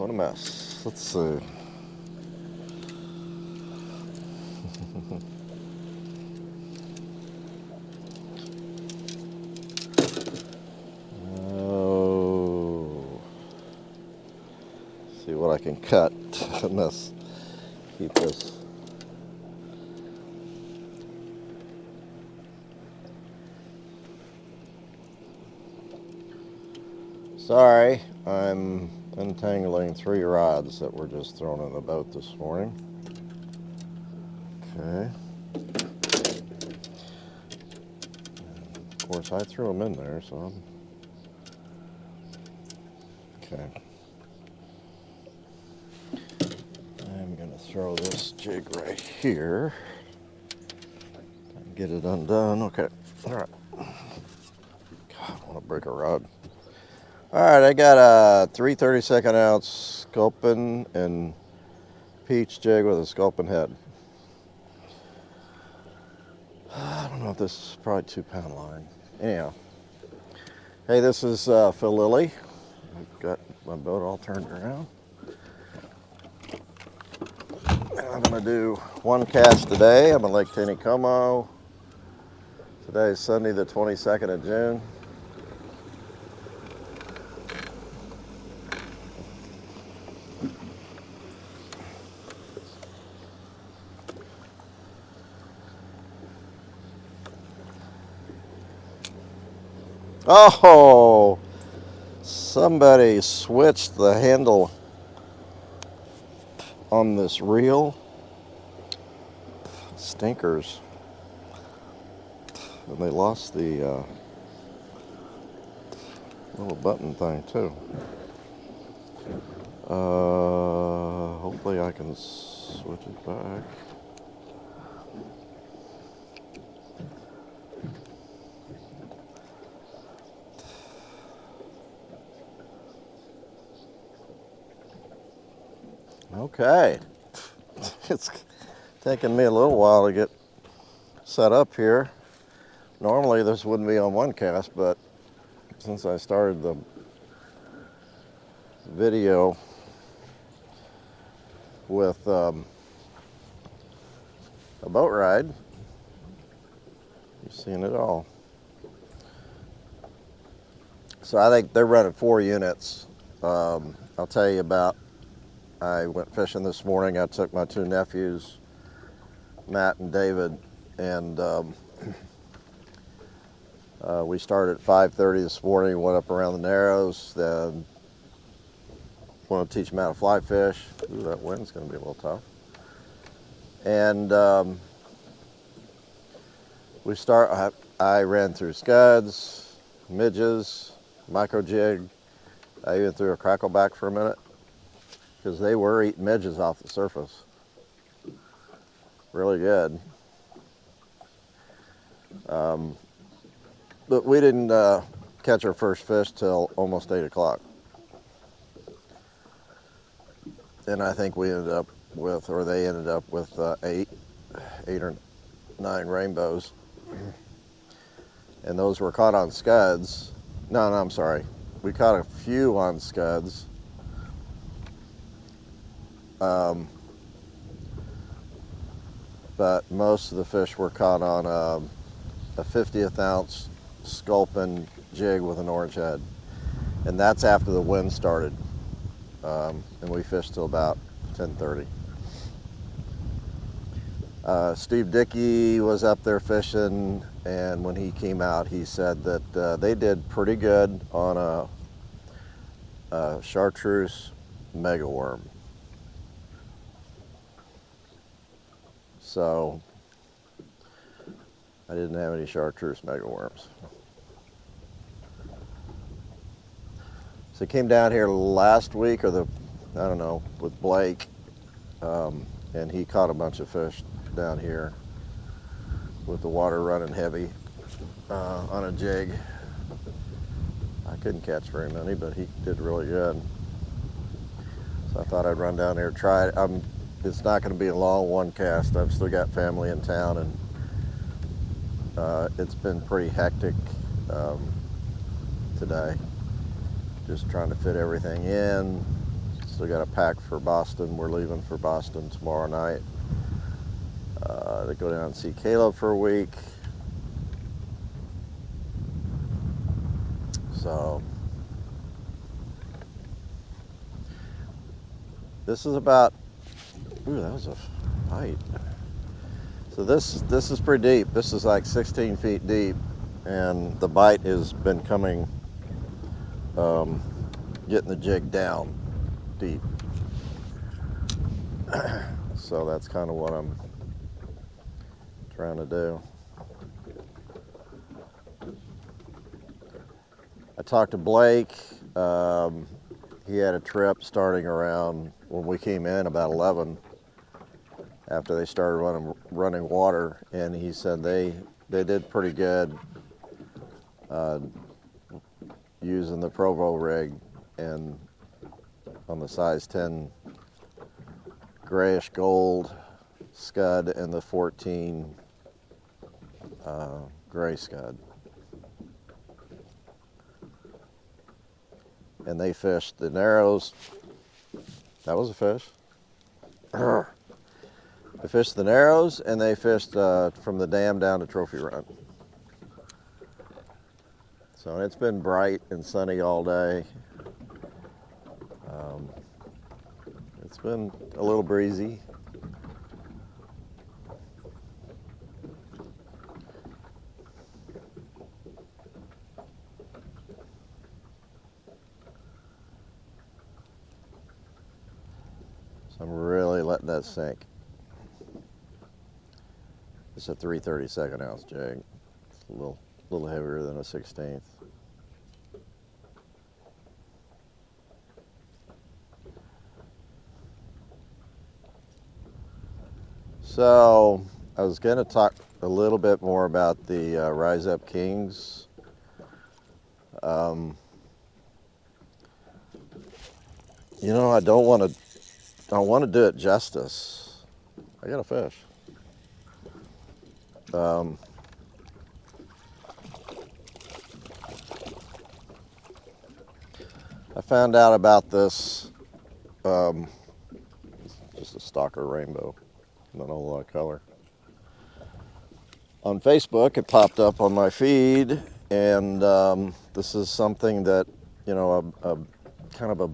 What a mess. Let's see. Oh. See what I can cut in this. Keep this. Sorry, I'm untangling 3 rods that were just thrown in the boat this morning. Okay. Of course, I threw them in there, so okay. I'm going to throw this jig right here. Get it undone. Okay. All right. God, I want to break a rod. All right, I got a 3 32nd ounce sculpin and peach jig with a sculpin head. I don't know if this is probably 2-pound line. Anyhow. Hey, this is Phil Lilley. I've got my boat all turned around. And I'm going to do 1 cast today. I'm at Lake Taneycomo. Today is Sunday the 22nd of June. Oh, somebody switched the handle on this reel. Stinkers. And they lost the little button thing too. Hopefully I can switch it back. Okay. It's taken me a little while to get set up here. Normally this wouldn't be on 1 cast, but since I started the video with a boat ride, you've seen it all. So I think they're running 4 units. I'll tell you about, I went fishing this morning. I took my 2 nephews, Matt and David, and we started at 5:30 this morning, went up around the Narrows, then want to teach them how to fly fish. Ooh, that wind's going to be a little tough. And I ran through scuds, midges, micro jig. I even threw a crackleback for a minute because they were eating midges off the surface. Really good. But we didn't catch our first fish till almost 8 o'clock. And I think we ended up with, or they ended up with 8 or 9 rainbows. And those were caught on scuds. No, I'm sorry. We caught a few on scuds. But most of the fish were caught on a 50th ounce sculpin jig with an orange head. And that's after the wind started. And we fished till about 10:30. Steve Dickey was up there fishing, and when he came out, he said that they did pretty good on a chartreuse megaworm. So I didn't have any chartreuse megaworms. So he came down here last week, or I don't know, with Blake, and he caught a bunch of fish down here with the water running heavy on a jig. I couldn't catch very many, but he did really good. So I thought I'd run down there and try it. It's not going to be a long 1 cast. I've still got family in town, and it's been pretty hectic today. Just trying to fit everything in. So we got to pack for Boston. We're leaving for Boston tomorrow night to go down and see Caleb for a week. So this is about, ooh, that was a fight. So this is pretty deep. This is like 16 feet deep, and the bite has been coming, getting the jig down deep. So that's kind of what I'm trying to do. I talked to Blake. He had a trip starting around when we came in about 11 after they started running water, and he said they did pretty good using the Provo rig and on the size 10 grayish gold scud and the 14 gray scud. And they fished the Narrows. That was a fish. They fished the Narrows, and they fished from the dam down to Trophy Run. So it's been bright and sunny all day. It's been a little breezy. So I'm really letting that sink. It's a 3/32 ounce jig. It's a little heavier than a 16th. So I was going to talk a little bit more about the Rise Up Kings. You know, I want to do it justice. I got a fish. I found out about this, just a stalker rainbow, not a whole lot of color. On Facebook, it popped up on my feed, and this is something that, you know, a kind of a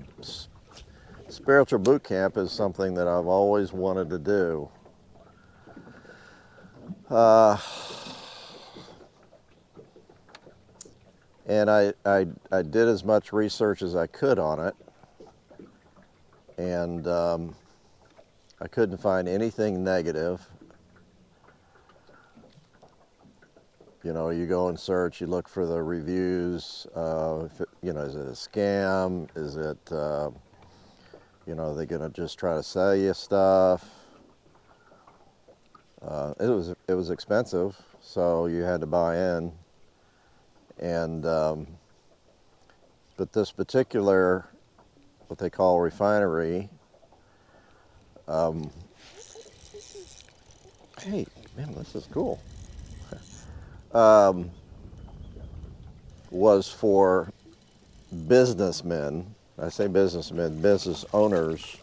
spiritual boot camp is something that I've always wanted to do. And I did as much research as I could on it, and I couldn't find anything negative. You know, you go and search, you look for the reviews, you know, is it a scam? Is it, you know, are they gonna just try to sell you stuff? It was expensive, so you had to buy in. And but this particular, what they call refinery, hey, man, this is cool. Was for businessmen. I say businessmen, business owners,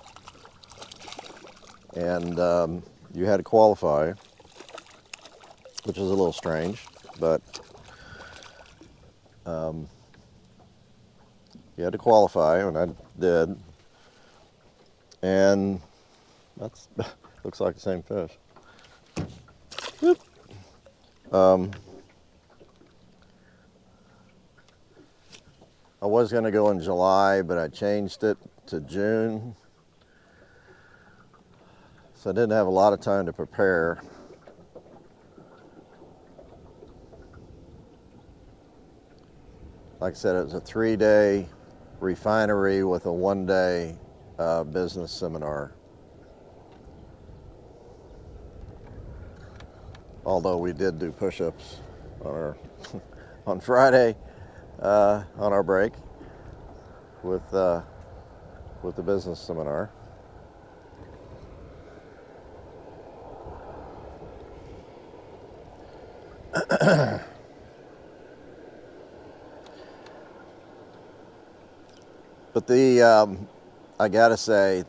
and you had to qualify, which is a little strange, but you had to qualify, and I did, and that's looks like the same fish. Whoop. I was going to go in July, but I changed it to June, so I didn't have a lot of time to prepare. Like I said, it was a 3-day refinery with a 1-day business seminar. Although we did do push-ups on Friday on our break with the business seminar. But I gotta say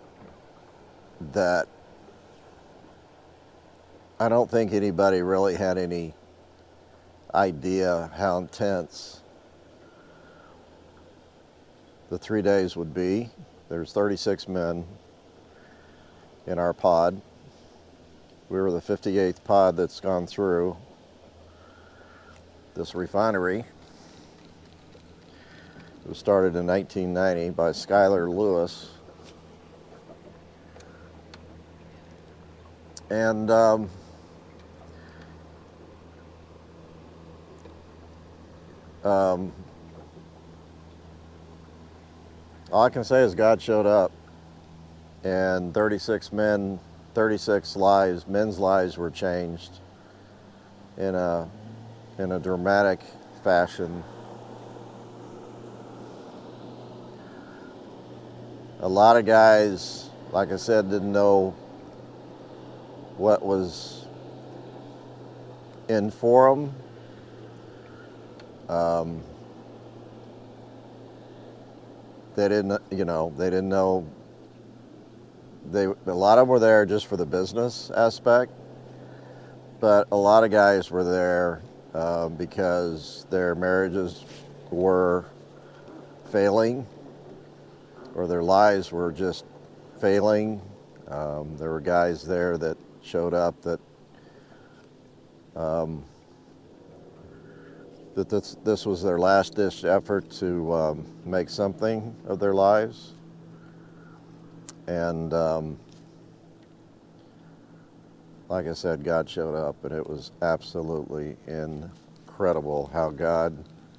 that I don't think anybody really had any idea how intense the 3 days would be. There's 36 men in our pod. We were the 58th pod that's gone through this refinery. It was started in 1990 by Schuyler Lewis. And all I can say is God showed up, and 36 men, 36 lives, men's lives were changed in a dramatic fashion. A lot of guys, like I said, didn't know what was in for them. They didn't, they didn't know. A lot of them were there just for the business aspect, but a lot of guys were there because their marriages were failing, or their lives were just failing. There were guys there that showed up that this was their last-ditch effort to make something of their lives. And like I said, God showed up, and it was absolutely incredible how God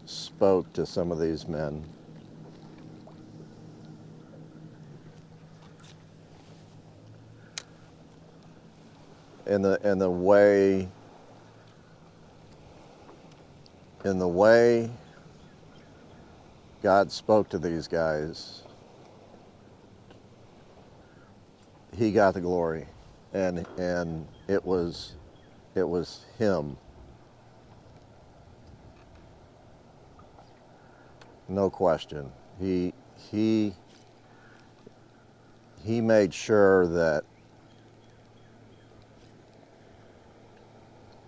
spoke to some of these men. And the way God spoke to these guys, He got the glory, and it was Him, no question. He made sure that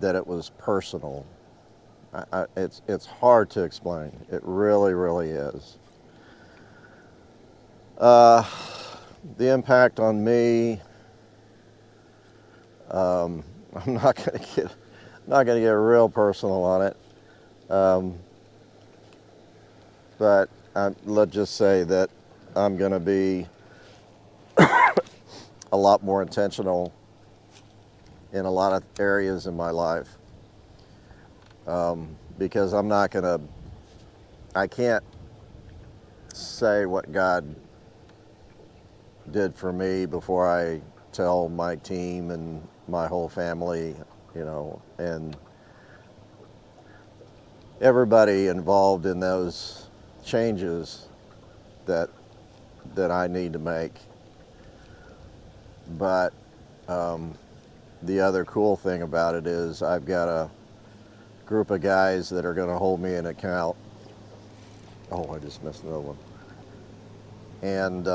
it was personal. It's hard to explain. It really, really is. The impact on me, I'm not gonna get real personal on it, but let's just say that I'm gonna be a lot more intentional in a lot of areas in my life, because I can't say what God did for me before I tell my team and my whole family, and everybody involved in those changes that I need to make. But the other cool thing about it is I've got a group of guys that are going to hold me in account. Oh, I just missed another one. And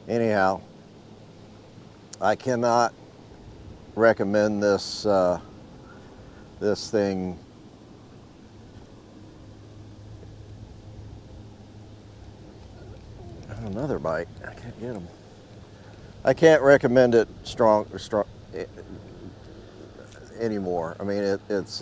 anyhow, I cannot recommend this thing. Another bite. I can't get them. I can't recommend it strong anymore. I mean, it's it's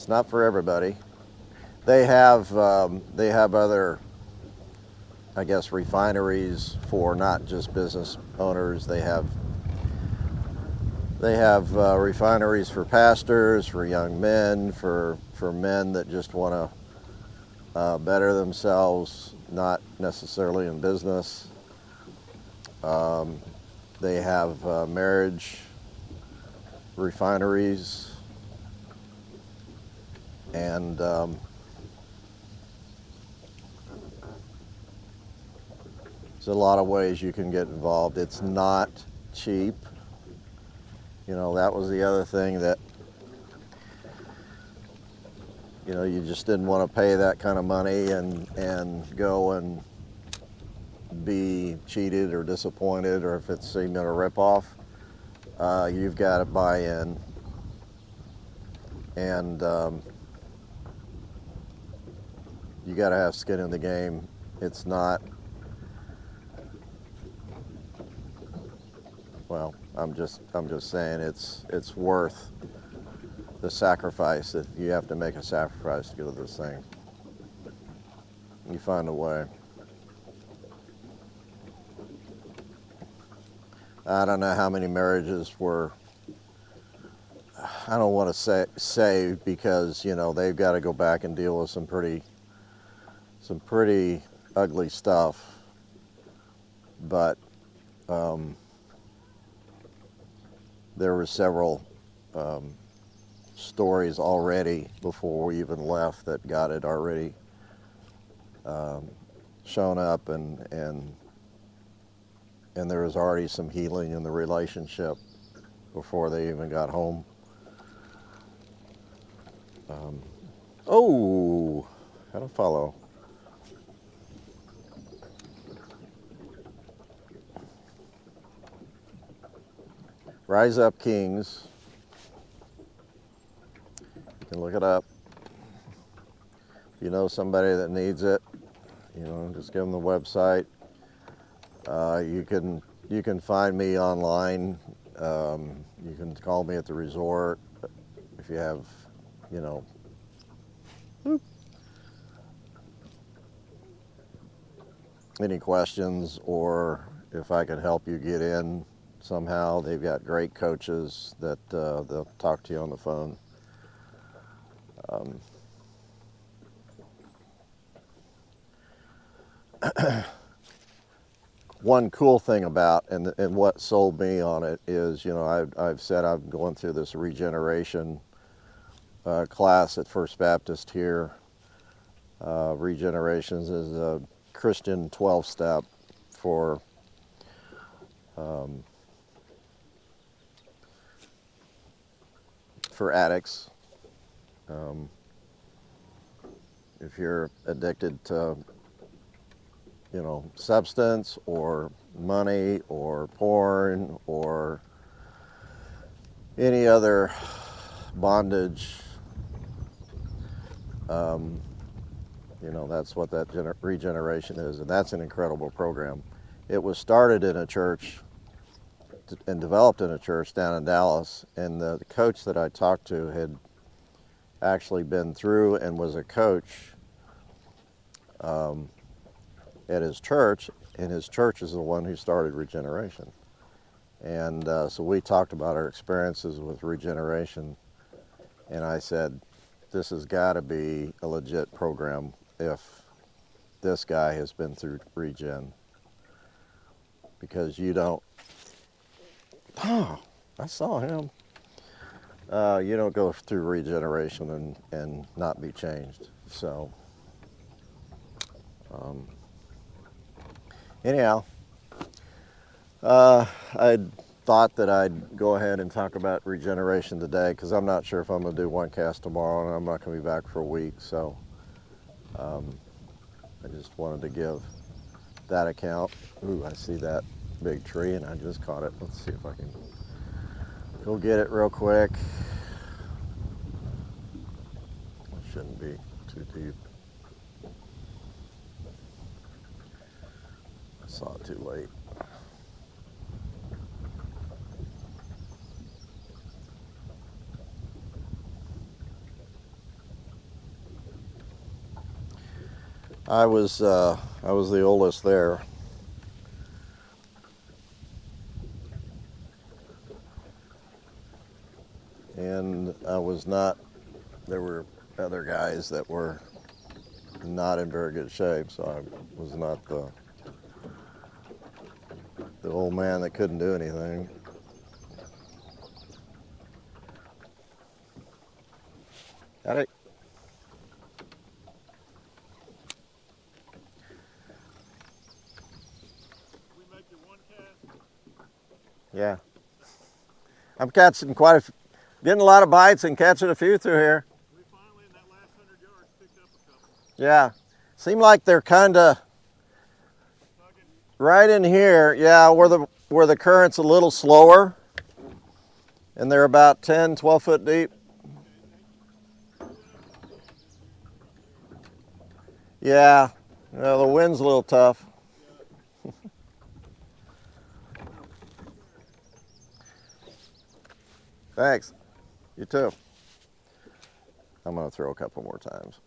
not for everybody. They have other, I guess, refineries for not just business owners. They have refineries for pastors, for young men, for men that just want to better themselves, not necessarily in business. They have marriage refineries, and There's a lot of ways you can get involved. It's not cheap. You know, that was the other thing that, you know, you just didn't want to pay that kind of money and go and be cheated or disappointed, or if it's even a ripoff. You've got to buy in, and you got to have skin in the game. It's not, well, I'm just saying it's worth the sacrifice. That you have to make a sacrifice to go to this thing. You find a way. I don't know how many marriages were, I don't want to say because, you know, they've got to go back and deal with some pretty ugly stuff, but there were several stories already before we even left that God had already shown up, and there was already some healing in the relationship before they even got home. Oh, had a follow. Rise Up Kings. You can look it up. If you know somebody that needs it, you know, just give them the website. You can find me online. You can call me at the resort if you have, you know, any questions, or if I can help you get in somehow. They've got great coaches that they'll talk to you on the phone. One cool thing about, and what sold me on it is, you know, I've said I'm going through this regeneration class at First Baptist here. Regenerations is a Christian 12-step for addicts. If you're addicted to, you know, substance or money or porn or any other bondage, you know, that's what that regeneration is, and that's an incredible program. It was started in a church and developed in a church down in Dallas, and the coach that I talked to had actually been through and was a coach at his church, and his church is the one who started Regeneration. And so we talked about our experiences with Regeneration, and I said, this has got to be a legit program if this guy has been through Regen, because you don't, oh, I saw him. You don't go through Regeneration and not be changed. So anyhow, I thought that I'd go ahead and talk about Regeneration today, because I'm not sure if I'm going to do one cast tomorrow, and I'm not going to be back for a week. So I just wanted to give that account. Ooh, I see that big tree and I just caught it. Let's see if I can go get it real quick. It shouldn't be too deep. I saw it too late. I was the oldest there. And I was not, there were other guys that were not in very good shape, so I was not the old man that couldn't do anything. Got it. I'm catching getting a lot of bites and catching a few through here. We finally, in that last 100 yards, picked up a couple. Yeah, seem like they're kind of right in here. Yeah, where the current's a little slower, and they're about 10, 12 foot deep. Yeah, the wind's a little tough. Thanks. You too. I'm gonna throw a couple more times.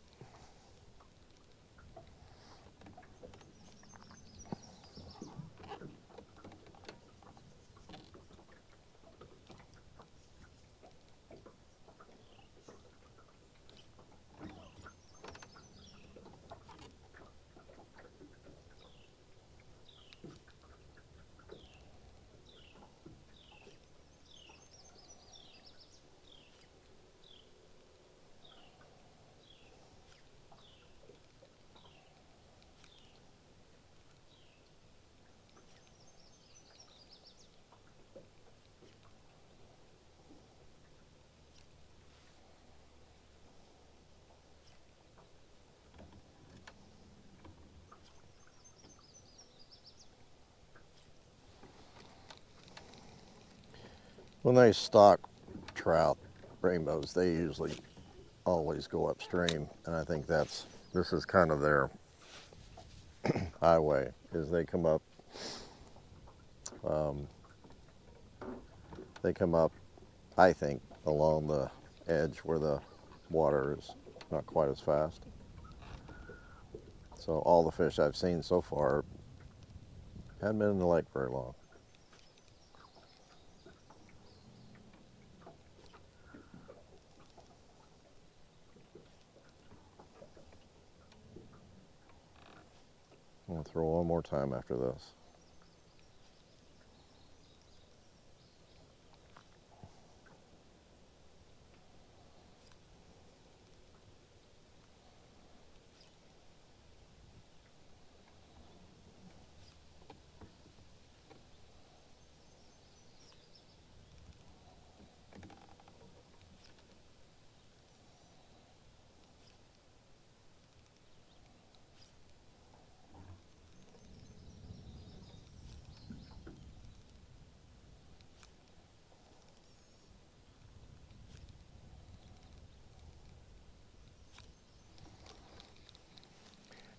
When they stock trout, rainbows, they usually always go upstream, and I think this is kind of their highway, is they come up, I think, along the edge where the water is not quite as fast. So all the fish I've seen so far hadn't been in the lake very long. I'm gonna throw one more time after this.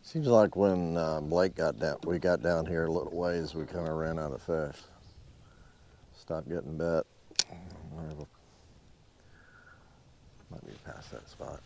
Seems like when Blake we got down here a little ways, we kind of ran out of fish. Stopped getting bit. Might be past that spot.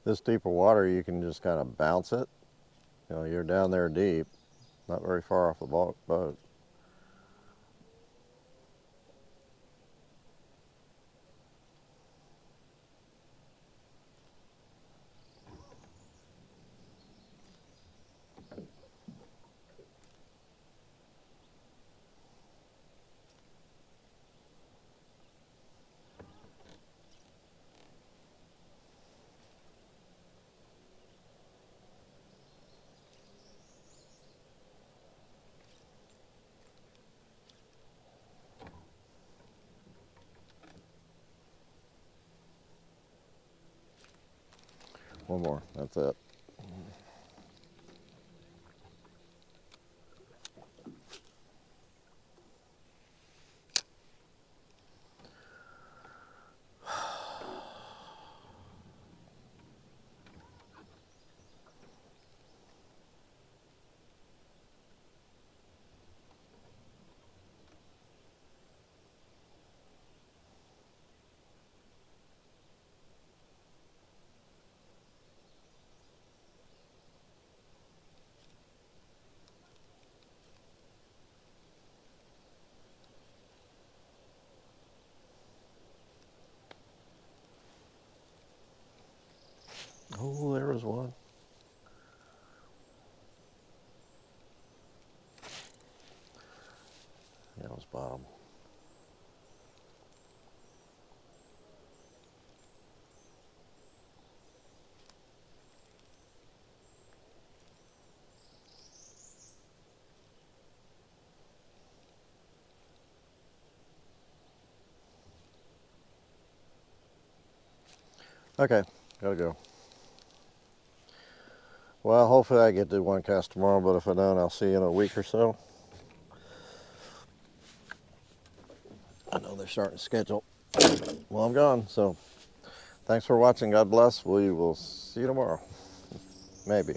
This deeper water, you can just kind of bounce it. You're down there deep, not very far off the boat. One more. That's it. Oh, there was one. Yeah, it was bottom. Okay, gotta go. Well, hopefully I get to do one cast tomorrow, but if I don't, I'll see you in a week or so. I know they're starting to schedule. Well, I'm gone, so thanks for watching. God bless. We will see you tomorrow. Maybe.